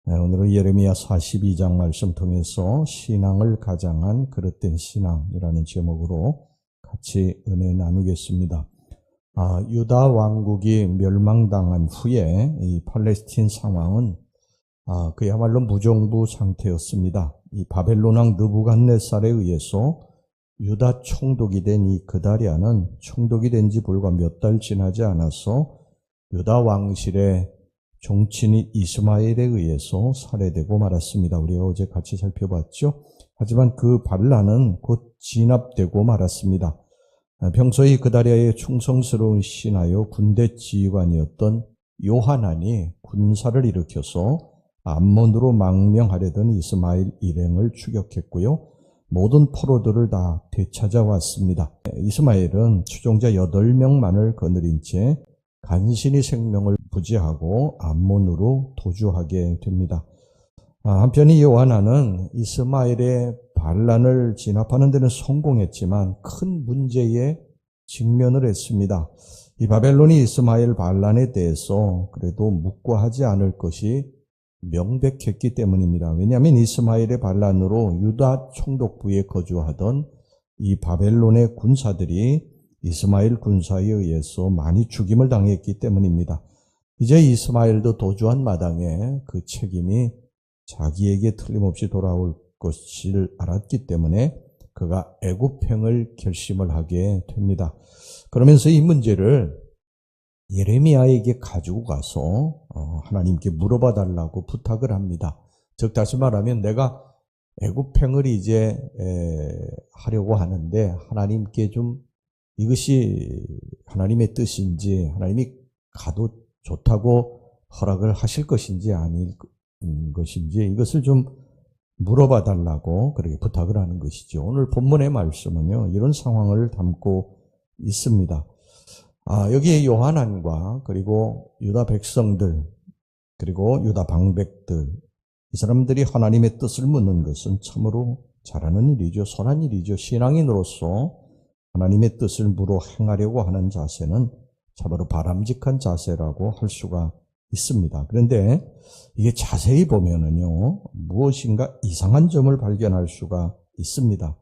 네, 오늘은 예레미야 42장 말씀 통해서 신앙을 가장한 그릇된 신앙이라는 제목으로 같이 은혜 나누겠습니다. 유다 왕국이 멸망당한 후에 이 팔레스틴 상황은 그야말로 무정부 상태였습니다. 이 바벨론 왕 느부갓네살에 의해서 유다 총독이 된 이 그다랴는 총독이 된 지 불과 몇 달 지나지 않아서 유다 왕실의 종친이 이스마엘에 의해서 살해되고 말았습니다. 우리가 어제 같이 살펴봤죠. 하지만 그 반란은 곧 진압되고 말았습니다. 평소에 그다랴의 충성스러운 신하요 군대 지휘관이었던 요하난이 군사를 일으켜서 암몬으로 망명하려던 이스마엘 일행을 추격했고요. 모든 포로들을 다 되찾아왔습니다. 이스마엘은 추종자 8명만을 거느린 채 간신히 생명을 부지하고 암몬으로 도주하게 됩니다. 한편 이 요하난은 이스마엘의 반란을 진압하는 데는 성공했지만 큰 문제에 직면을 했습니다. 이 바벨론이 이스마엘 반란에 대해서 그래도 묵과하지 않을 것이 명백했기 때문입니다. 왜냐하면 이스마엘의 반란으로 유다 총독부에 거주하던 이 바벨론의 군사들이 이스마엘 군사에 의해서 많이 죽임을 당했기 때문입니다. 이제 이스마엘도 도주한 마당에 그 책임이 자기에게 틀림없이 돌아올 것을 알았기 때문에 그가 애굽행을 결심을 하게 됩니다. 그러면서 이 문제를 예레미야에게 가지고 가서 하나님께 물어봐 달라고 부탁을 합니다. 즉 다시 말하면 내가 애굽행을 이제 하려고 하는데 하나님께 좀 이것이 하나님의 뜻인지 하나님이 가도 좋다고 허락을 하실 것인지 아닐 것인지 이것을 좀 물어봐 달라고 그렇게 부탁을 하는 것이죠. 오늘 본문의 말씀은요 이런 상황을 담고 있습니다. 여기에 요하난과 그리고 유다 백성들 그리고 유다 방백들 이 사람들이 하나님의 뜻을 묻는 것은 참으로 잘하는 일이죠. 선한 일이죠. 신앙인으로서 하나님의 뜻을 물어 행하려고 하는 자세는 참으로 바람직한 자세라고 할 수가 있습니다. 그런데 이게 자세히 보면은요, 무엇인가 이상한 점을 발견할 수가 있습니다.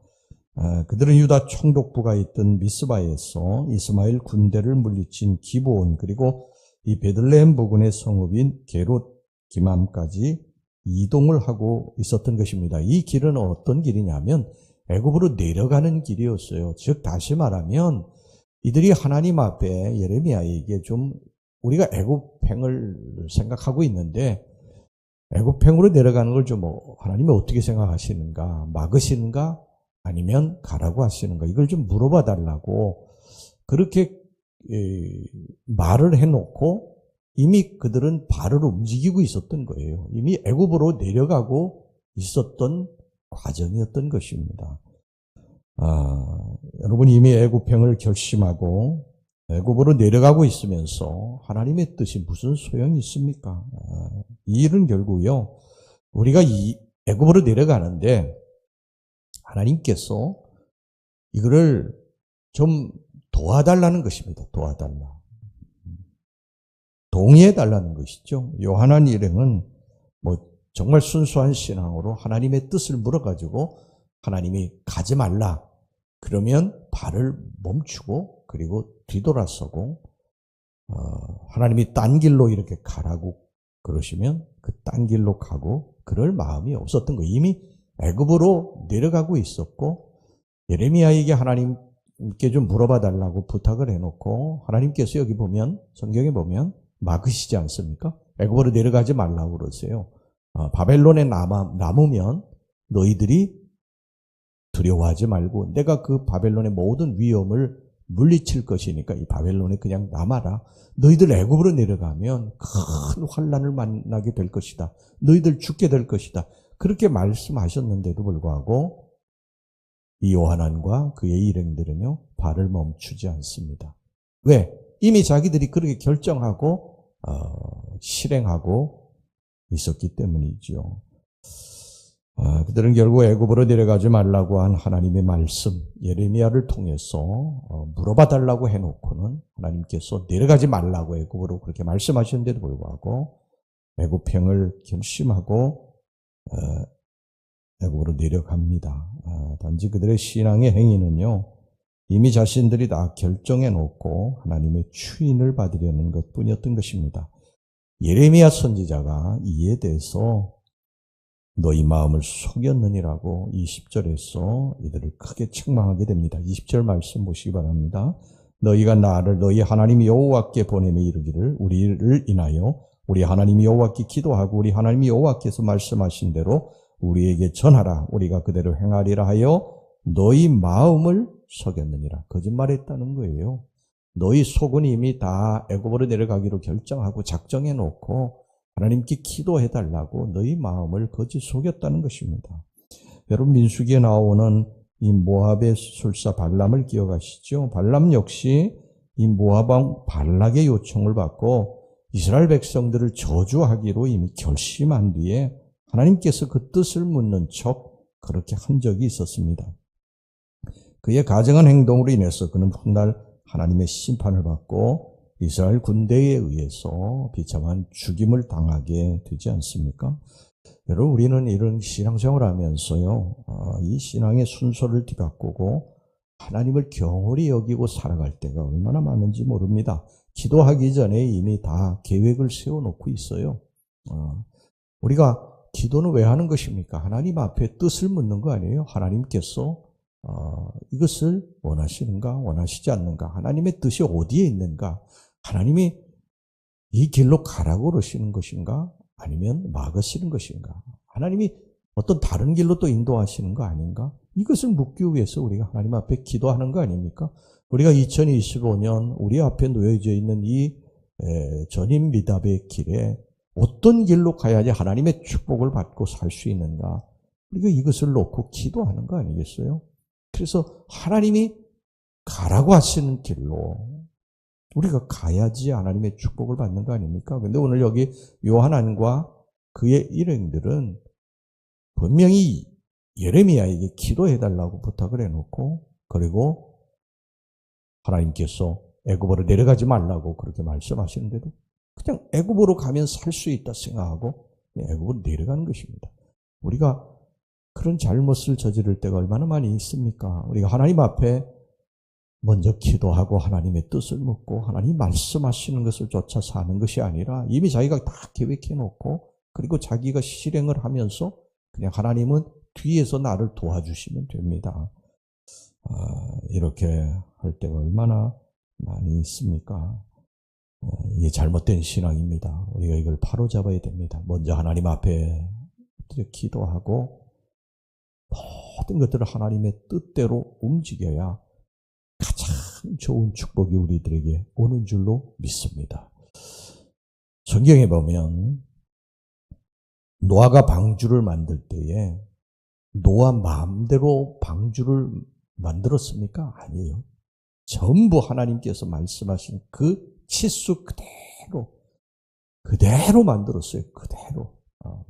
그들은 유다 총독부가 있던 미스바에서 이스마엘 군대를 물리친 기브온 그리고 이 베들레헴 부근의 성읍인 게롯 기맘까지 이동을 하고 있었던 것입니다. 이 길은 어떤 길이냐면 애굽으로 내려가는 길이었어요. 즉 다시 말하면 이들이 하나님 앞에 예레미야에게 좀 우리가 애굽행을 생각하고 있는데 애굽행으로 내려가는 걸 좀 하나님이 어떻게 생각하시는가, 막으시는가, 아니면 가라고 하시는가 이걸 좀 물어봐 달라고 그렇게 말을 해놓고 이미 그들은 발을 움직이고 있었던 거예요. 이미 애굽으로 내려가고 있었던 과정이었던 것입니다. 여러분이 이미 애굽행을 결심하고 애굽으로 내려가고 있으면서 하나님의 뜻이 무슨 소용이 있습니까? 이 일은 결국요 우리가 이 애굽으로 내려가는데 하나님께서 이거를 좀 도와달라는 것입니다. 도와달라. 동의해달라는 것이죠. 요하난 일행은 정말 순수한 신앙으로 하나님의 뜻을 물어가지고 하나님이 가지 말라. 그러면 발을 멈추고 그리고 뒤돌아서고 하나님이 딴 길로 이렇게 가라고 그러시면 그 딴 길로 가고 그럴 마음이 없었던 거예요. 이미 애굽으로 내려가고 있었고 예레미야에게 하나님께 좀 물어봐 달라고 부탁을 해놓고 하나님께서 여기 보면 성경에 보면 막으시지 않습니까? 애굽으로 내려가지 말라고 그러세요. 바벨론에 남으면 너희들이 두려워하지 말고 내가 그 바벨론의 모든 위험을 물리칠 것이니까 이 바벨론에 그냥 남아라. 너희들 애굽으로 내려가면 큰 환난을 만나게 될 것이다. 너희들 죽게 될 것이다. 그렇게 말씀하셨는데도 불구하고 이 요하난과 그의 일행들은요 발을 멈추지 않습니다. 왜? 이미 자기들이 그렇게 결정하고 실행하고 있었기 때문이죠. 그들은 결국 애굽으로 내려가지 말라고 한 하나님의 말씀 예레미야를 통해서 물어봐 달라고 해놓고는 하나님께서 내려가지 말라고 애굽으로 그렇게 말씀하셨는데도 불구하고 애굽행을 결심하고 애굽으로 내려갑니다. 단지 그들의 신앙의 행위는요, 이미 자신들이 다 결정해 놓고 하나님의 추인을 받으려는 것뿐이었던 것입니다. 예레미야 선지자가 이에 대해서 너희 마음을 속였느니라고 20절에서 이들을 크게 책망하게 됩니다. 20절 말씀 보시기 바랍니다. 너희가 나를 너희 하나님 여호와께 보내며 이르기를 우리를 인하여 우리 하나님 여호와께 기도하고 우리 하나님 여호와께서 말씀하신 대로 우리에게 전하라. 우리가 그대로 행하리라 하여 너희 마음을 속였느니라. 거짓말했다는 거예요. 너희 속은 이미 다 애굽으로 내려가기로 결정하고 작정해 놓고 하나님께 기도해 달라고 너희 마음을 거짓 속였다는 것입니다. 여러분, 민수기에 나오는 이 모압의 술사 발람을 기억하시죠? 발람 역시 이 모압 왕 발락의 요청을 받고 이스라엘 백성들을 저주하기로 이미 결심한 뒤에 하나님께서 그 뜻을 묻는 척 그렇게 한 적이 있었습니다. 그의 가증한 행동으로 인해서 그는 훗날 하나님의 심판을 받고 이스라엘 군대에 의해서 비참한 죽임을 당하게 되지 않습니까? 여러분, 우리는 이런 신앙생활을 하면서요, 이 신앙의 순서를 뒤바꾸고 하나님을 경홀히 여기고 살아갈 때가 얼마나 많은지 모릅니다. 기도하기 전에 이미 다 계획을 세워놓고 있어요. 우리가 기도는 왜 하는 것입니까? 하나님 앞에 뜻을 묻는 거 아니에요? 하나님께서 이것을 원하시는가, 원하시지 않는가? 하나님의 뜻이 어디에 있는가? 하나님이 이 길로 가라고 그러시는 것인가? 아니면 막으시는 것인가? 하나님이 어떤 다른 길로 또 인도하시는 거 아닌가? 이것을 묻기 위해서 우리가 하나님 앞에 기도하는 거 아닙니까? 우리가 2025년 우리 앞에 놓여져 있는 이 전임 미답의 길에 어떤 길로 가야지 하나님의 축복을 받고 살 수 있는가? 우리가 이것을 놓고 기도하는 거 아니겠어요? 그래서 하나님이 가라고 하시는 길로 우리가 가야지 하나님의 축복을 받는 거 아닙니까? 근데 오늘 여기 요한안과 그의 일행들은 분명히 예레미야에게 기도해달라고 부탁을 해놓고, 그리고 하나님께서 애굽으로 내려가지 말라고 그렇게 말씀하시는데도 그냥 애굽으로 가면 살 수 있다 생각하고 애굽으로 내려가는 것입니다. 우리가 그런 잘못을 저지를 때가 얼마나 많이 있습니까? 우리가 하나님 앞에 먼저 기도하고 하나님의 뜻을 묻고 하나님 말씀하시는 것을 쫓아 사는 것이 아니라 이미 자기가 다 계획해 놓고 그리고 자기가 실행을 하면서 그냥 하나님은 뒤에서 나를 도와주시면 됩니다. 이렇게 할 때가 얼마나 많이 있습니까? 이게 잘못된 신앙입니다. 우리가 이걸 바로잡아야 됩니다. 먼저 하나님 앞에 기도하고 모든 것들을 하나님의 뜻대로 움직여야 가장 좋은 축복이 우리들에게 오는 줄로 믿습니다. 성경에 보면 노아가 방주를 만들 때에 노아 마음대로 방주를 만들었습니까? 아니에요. 전부 하나님께서 말씀하신 그 치수 그대로 만들었어요. 그대로.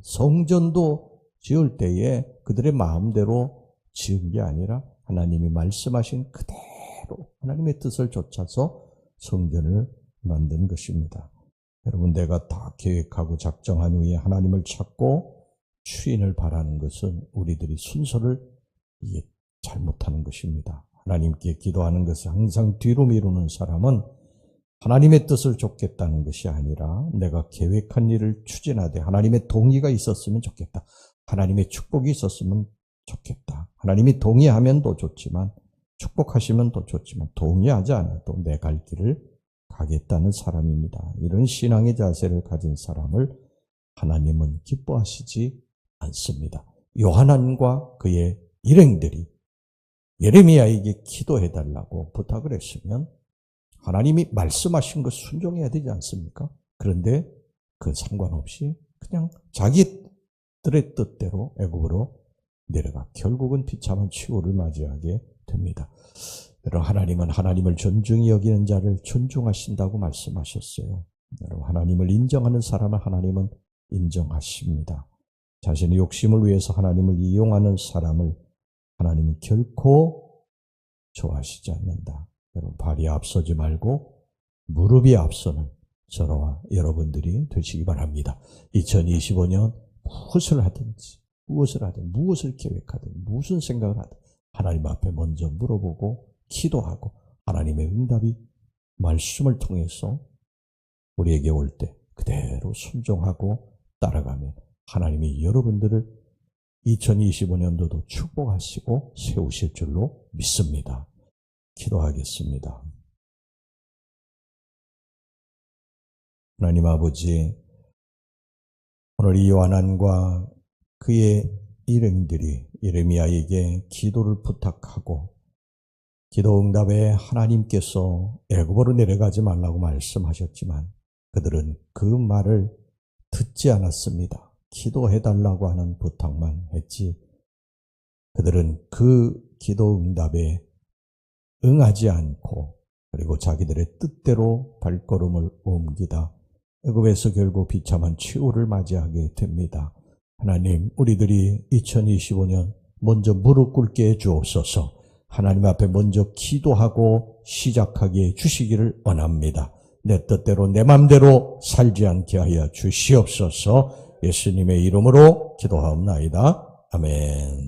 성전도 지을 때에 그들의 마음대로 지은 게 아니라 하나님이 말씀하신 그대로 하나님의 뜻을 좇아서 성전을 만든 것입니다. 여러분, 내가 다 계획하고 작정한 후에 하나님을 찾고 추인을 바라는 것은 우리들이 순서를 잘못하는 것입니다. 하나님께 기도하는 것을 항상 뒤로 미루는 사람은 하나님의 뜻을 좇겠다는 것이 아니라 내가 계획한 일을 추진하되 하나님의 동의가 있었으면 좋겠다. 하나님의 축복이 있었으면 좋겠다. 하나님이 동의하면 더 좋지만 축복하시면 더 좋지만 동의하지 않아도 내 갈 길을 가겠다는 사람입니다. 이런 신앙의 자세를 가진 사람을 하나님은 기뻐하시지 않습니다. 요한안과 그의 일행들이 예레미야에게 기도해달라고 부탁을 했으면 하나님이 말씀하신 것 순종해야 되지 않습니까? 그런데 그 상관없이 그냥 자기들의 뜻대로 애굽으로 내려가 결국은 비참한 치고를 맞이하게 됩니다. 여러분, 하나님은 하나님을 존중히 여기는 자를 존중하신다고 말씀하셨어요. 여러분, 하나님을 인정하는 사람을 하나님은 인정하십니다. 자신의 욕심을 위해서 하나님을 이용하는 사람을 하나님은 결코 좋아하시지 않는다. 여러분, 발이 앞서지 말고 무릎이 앞서는 저와 여러분들이 되시기 바랍니다. 2025년 무엇을 하든지 무엇을 계획하든 무슨 생각을 하든 하나님 앞에 먼저 물어보고 기도하고 하나님의 응답이 말씀을 통해서 우리에게 올 때 그대로 순종하고 따라가면 하나님이 여러분들을 2025년도도 축복하시고 세우실 줄로 믿습니다. 기도하겠습니다. 하나님 아버지, 오늘 이 요한과 그의 일행들이 예레미야에게 기도를 부탁하고 기도 응답에 하나님께서 애굽으로 내려가지 말라고 말씀하셨지만 그들은 그 말을 듣지 않았습니다. 기도해달라고 하는 부탁만 했지 그들은 그 기도 응답에 응하지 않고 그리고 자기들의 뜻대로 발걸음을 옮기다 애굽에서 결국 비참한 최후를 맞이하게 됩니다. 하나님, 우리들이 2025년 먼저 무릎 꿇게 해주옵소서. 하나님 앞에 먼저 기도하고 시작하게 해주시기를 원합니다. 내 뜻대로 내 맘대로 살지 않게 하여 주시옵소서. 예수님의 이름으로 기도하옵나이다. 아멘.